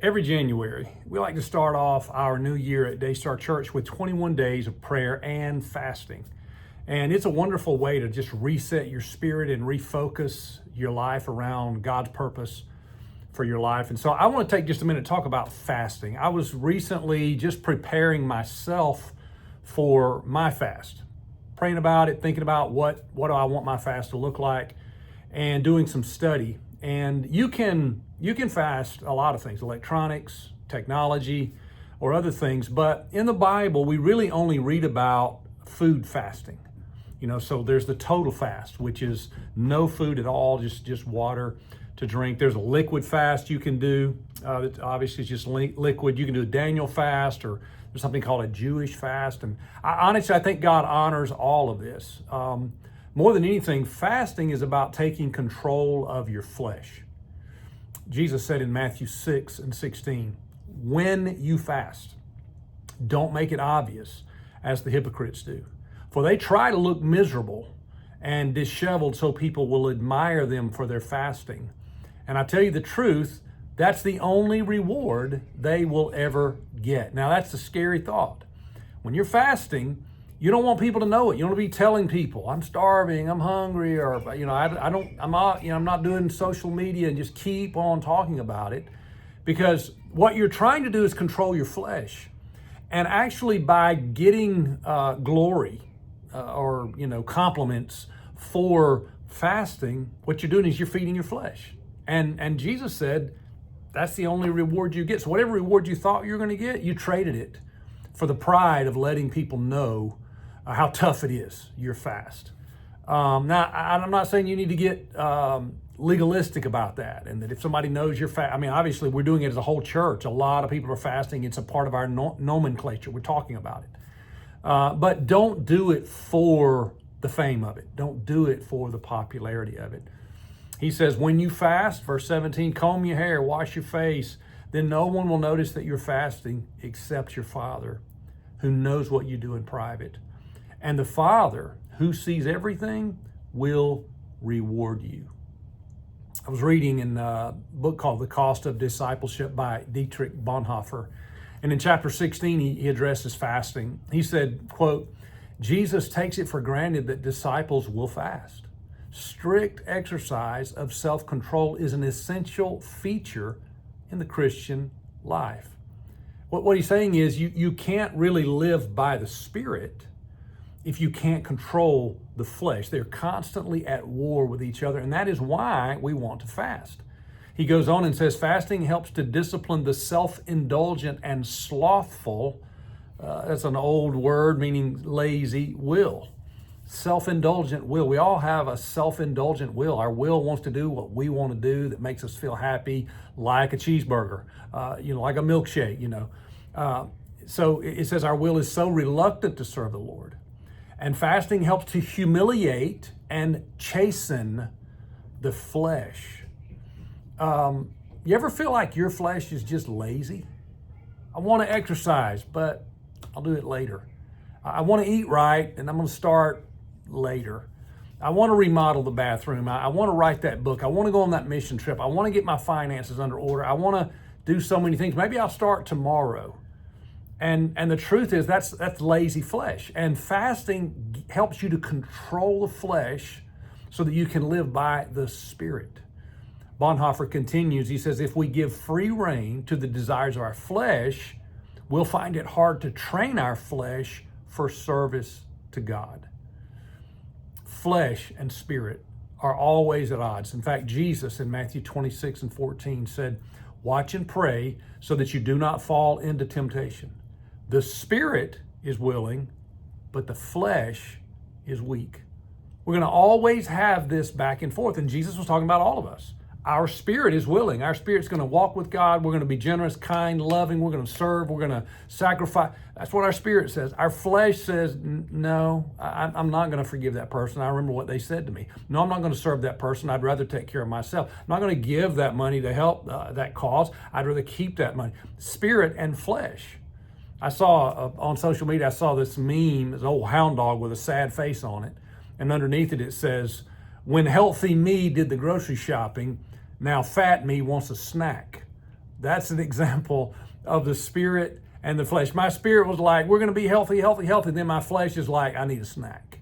Every January, we like to start off our new year at Daystar Church with 21 days of prayer and fasting. And it's a wonderful way to just reset your spirit and refocus your life around God's purpose for your life. And so I want to take just a minute to talk about fasting. I was recently just preparing myself for my fast, praying about it, thinking about what do I want my fast to look like, and doing some study. And you can fast a lot of things, electronics, technology, or other things. But in the Bible, we really only read about food fasting. So there's the total fast, which is no food at all, just water to drink. There's a liquid fast you can do. That obviously is just liquid. You can do a Daniel fast, or there's something called a Jewish fast. And honestly, I think God honors all of this. More than anything, fasting is about taking control of your flesh. Jesus said in Matthew 6:16, when you fast, don't make it obvious as the hypocrites do. For they try to look miserable and disheveled so people will admire them for their fasting. And I tell you the truth, that's the only reward they will ever get. Now that's a scary thought. When you're fasting, you don't want people to know it. You don't want to be telling people, I'm starving, I'm hungry, or I'm not doing social media and just keep on talking about it, because what you're trying to do is control your flesh. And actually, by getting glory or compliments for fasting, what you're doing is you're feeding your flesh. And Jesus said that's the only reward you get. So whatever reward you thought you were going to get, you traded it for the pride of letting people know how tough it is, your fast. Now, I'm not saying you need to get legalistic about that, and that if somebody knows you're obviously we're doing it as a whole church. A lot of people are fasting. It's a part of our nomenclature. We're talking about it. But don't do it for the fame of it. Don't do it for the popularity of it. He says, when you fast, verse 17, comb your hair, wash your face, then no one will notice that you're fasting except your Father, who knows what you do in private. And the Father, who sees everything, will reward you. I was reading in a book called The Cost of Discipleship by Dietrich Bonhoeffer. And in chapter 16, he addresses fasting. He said, quote, Jesus takes it for granted that disciples will fast. Strict exercise of self-control is an essential feature in the Christian life. What he's saying is you can't really live by the Spirit if you can't control the flesh. They're constantly at war with each other, and that is why we want to fast. He goes on and says, fasting helps to discipline the self-indulgent and slothful, that's an old word meaning lazy, will. Self-indulgent will. We all have a self-indulgent will. Our will wants to do what we want to do that makes us feel happy, like a cheeseburger, like a milkshake, So it says our will is so reluctant to serve the Lord. And fasting helps to humiliate and chasten the flesh. You ever feel like your flesh is just lazy? I want to exercise, but I'll do it later. I want to eat right, and I'm going to start later. I want to remodel the bathroom. I want to write that book. I want to go on that mission trip. I want to get my finances under order. I want to do so many things. Maybe I'll start tomorrow. And the truth is that's lazy flesh. And fasting helps you to control the flesh so that you can live by the Spirit. Bonhoeffer continues, he says, if we give free rein to the desires of our flesh, we'll find it hard to train our flesh for service to God. Flesh and spirit are always at odds. In fact, Jesus in Matthew 26:14 said, watch and pray so that you do not fall into temptation. The spirit is willing, but the flesh is weak. We're going to always have this back and forth. And Jesus was talking about all of us. Our spirit is willing. Our spirit's going to walk with God. We're going to be generous, kind, loving. We're going to serve. We're going to sacrifice. That's what our spirit says. Our flesh says, no, I'm not going to forgive that person. I remember what they said to me. No, I'm not going to serve that person. I'd rather take care of myself. I'm not going to give that money to help that cause. I'd rather keep that money. Spirit and flesh. I saw on social media, I saw this meme, this old hound dog with a sad face on it. And underneath it, it says, when healthy me did the grocery shopping, now fat me wants a snack. That's an example of the spirit and the flesh. My spirit was like, we're going to be healthy, healthy, healthy. Then my flesh is like, I need a snack.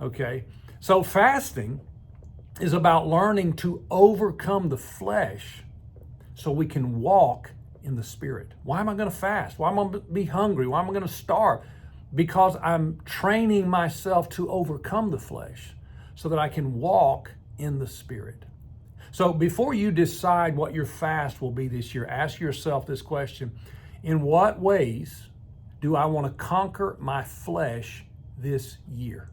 Okay? So fasting is about learning to overcome the flesh so we can walk in the spirit. Why am I going to fast? Why am I going to be hungry? Why am I going to starve? Because I'm training myself to overcome the flesh so that I can walk in the spirit. So before you decide what your fast will be this year, ask yourself this question: in what ways do I want to conquer my flesh this year?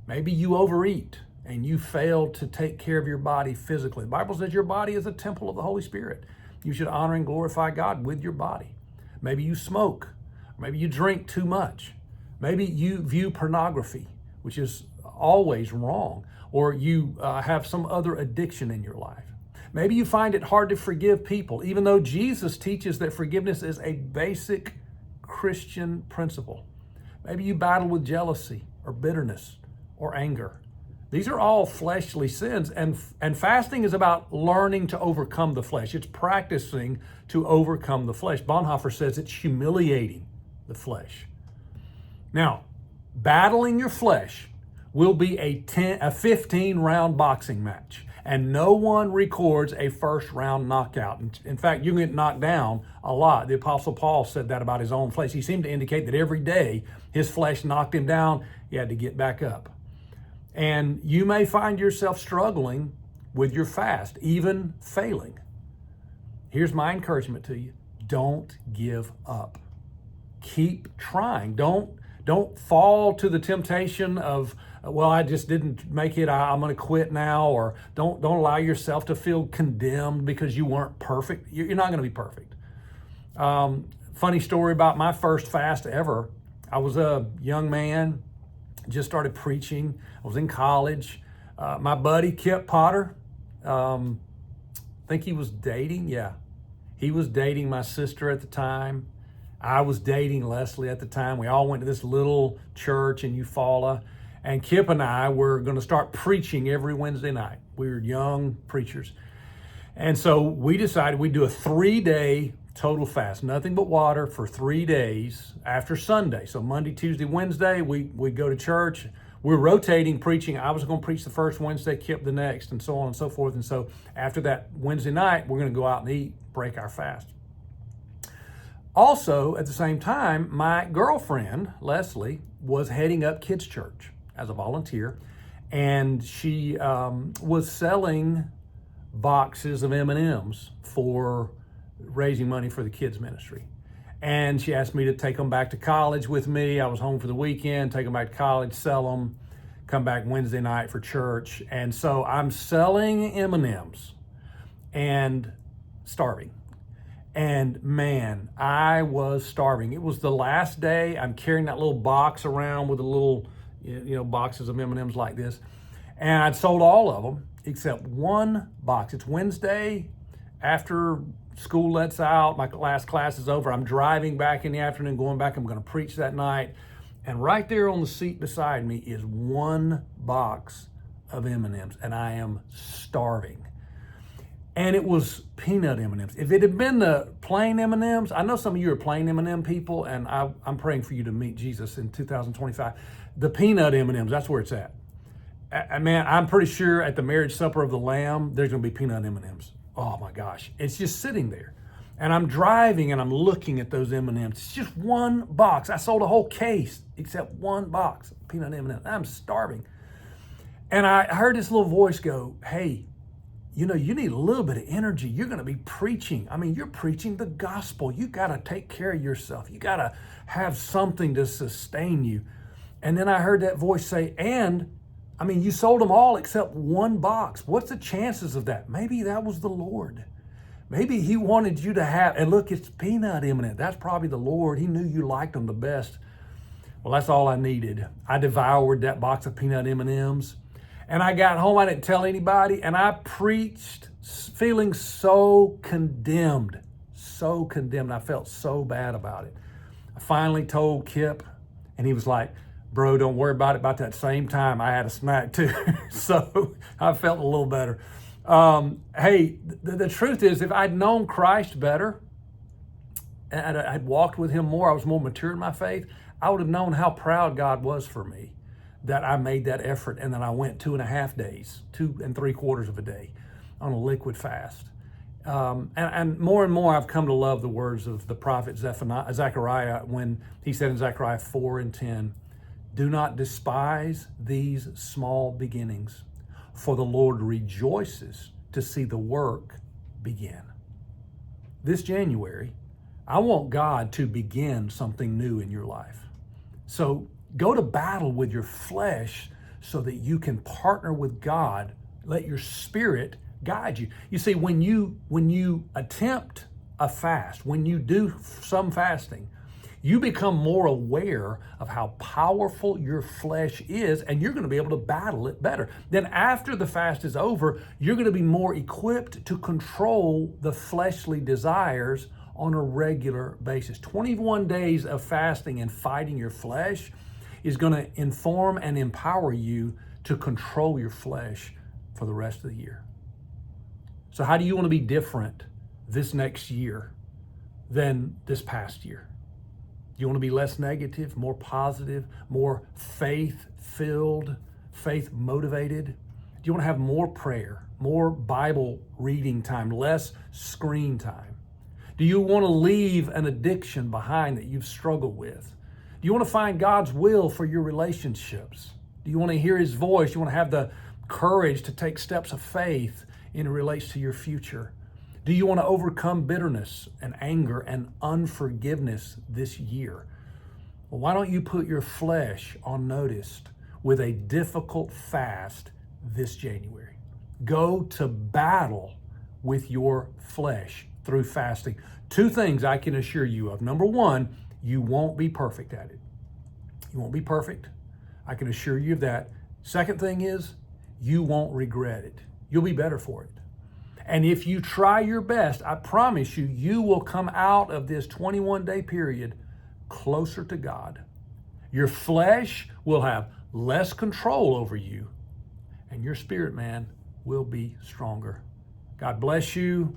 Maybe you overeat and you fail to take care of your body physically. The Bible says your body is a temple of the Holy Spirit. You should honor and glorify God with your body. Maybe you smoke. Maybe you drink too much. Maybe you view pornography, which is always wrong, or you have some other addiction in your life. Maybe you find it hard to forgive people, even though Jesus teaches that forgiveness is a basic Christian principle. Maybe you battle with jealousy or bitterness or anger. These are all fleshly sins, and fasting is about learning to overcome the flesh. It's practicing to overcome the flesh. Bonhoeffer says it's humiliating the flesh. Now, battling your flesh will be a 15-round boxing match, and no one records a first-round knockout. In fact, you can get knocked down a lot. The Apostle Paul said that about his own flesh. He seemed to indicate that every day his flesh knocked him down, he had to get back up. And you may find yourself struggling with your fast, even failing. Here's my encouragement to you: don't give up. Keep trying. Don't fall to the temptation of, well, I just didn't make it, I'm going to quit now. Or don't allow yourself to feel condemned because you weren't perfect. You're not going to be perfect. Funny story about my first fast ever. I was a young man, just started preaching. I was in college. My buddy Kip Potter, I think he was dating. Yeah, he was dating my sister at the time. I was dating Leslie at the time. We all went to this little church in Eufaula, and Kip and I were going to start preaching every Wednesday night. We were young preachers. And so we decided we'd do a 3-day total fast, nothing but water for 3 days after Sunday. So Monday, Tuesday, Wednesday, we'd go to church. We're rotating preaching. I was going to preach the first Wednesday, Kip the next, and so on and so forth. And so after that Wednesday night, we're going to go out and eat, break our fast. Also, at the same time, my girlfriend, Leslie, was heading up kids' church as a volunteer, and she was selling boxes of M&Ms for raising money for the kids' ministry. And she asked me to take them back to college with me. I was home for the weekend, take them back to college, sell them, come back Wednesday night for church. And so I'm selling M&Ms and starving. And man, I was starving. It was the last day. I'm carrying that little box around with the little, boxes of M&Ms like this. And I'd sold all of them except one box. It's Wednesday after school lets out. My last class is over. I'm driving back in the afternoon, going back. I'm going to preach that night. And right there on the seat beside me is one box of M&Ms, and I am starving. And it was peanut M&Ms. If it had been the plain M&Ms, I know some of you are plain M&M people, and I'm praying for you to meet Jesus in 2025. The peanut M&Ms, that's where it's at. Man, I'm pretty sure at the marriage supper of the Lamb, there's going to be peanut M&Ms. Oh my gosh, it's just sitting there. And I'm driving and I'm looking at those M&Ms. It's just one box. I sold a whole case except one box of peanut M&Ms. I'm starving. And I heard this little voice go, hey, you need a little bit of energy. You're going to be preaching. I mean, you're preaching the gospel. You got to take care of yourself. You got to have something to sustain you. And then I heard that voice say, you sold them all except one box. What's the chances of that? Maybe that was the Lord. Maybe he wanted you to have, and look, it's peanut M&M. That's probably the Lord. He knew you liked them the best. Well, that's all I needed. I devoured that box of peanut M&Ms. And I got home, I didn't tell anybody, and I preached feeling so condemned. I felt so bad about it. I finally told Kip, and he was like, bro, don't worry about it. About that same time, I had a snack too. So I felt a little better. Hey, the truth is, if I'd known Christ better and I'd walked with him more, I was more mature in my faith, I would have known how proud God was for me that I made that effort and that I went 2.5 days, 2 3/4 of a day on a liquid fast. And more I've come to love the words of the prophet Zechariah when he said in Zechariah 4:10, "Do not despise these small beginnings, for the Lord rejoices to see the work begin." This January, I want God to begin something new in your life. So go to battle with your flesh so that you can partner with God. Let your spirit guide you. You see, when you attempt a fast, when you do some fasting, you become more aware of how powerful your flesh is, and you're going to be able to battle it better. Then after the fast is over, you're going to be more equipped to control the fleshly desires on a regular basis. 21 days of fasting and fighting your flesh is going to inform and empower you to control your flesh for the rest of the year. So how do you want to be different this next year than this past year? You want to be less negative, more positive, more faith-filled, faith-motivated? Do you want to have more prayer, more Bible reading time, less screen time? Do you want to leave an addiction behind that you've struggled with? Do you want to find God's will for your relationships? Do you want to hear his voice? Do you want to have the courage to take steps of faith in it relates to your future? Do you want to overcome bitterness and anger and unforgiveness this year? Well, why don't you put your flesh on notice with a difficult fast this January? Go to battle with your flesh through fasting. 2 things I can assure you of. Number 1, you won't be perfect at it. You won't be perfect. I can assure you of that. Second thing is, you won't regret it. You'll be better for it. And if you try your best, I promise you, you will come out of this 21-day period closer to God. Your flesh will have less control over you, and your spirit, man, will be stronger. God bless you.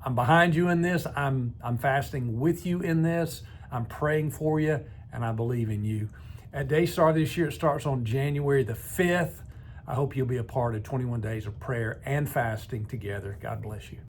I'm behind you in this. I'm fasting with you in this. I'm praying for you, and I believe in you. At Daystar this year, it starts on January the 5th. I hope you'll be a part of 21 days of prayer and fasting together. God bless you.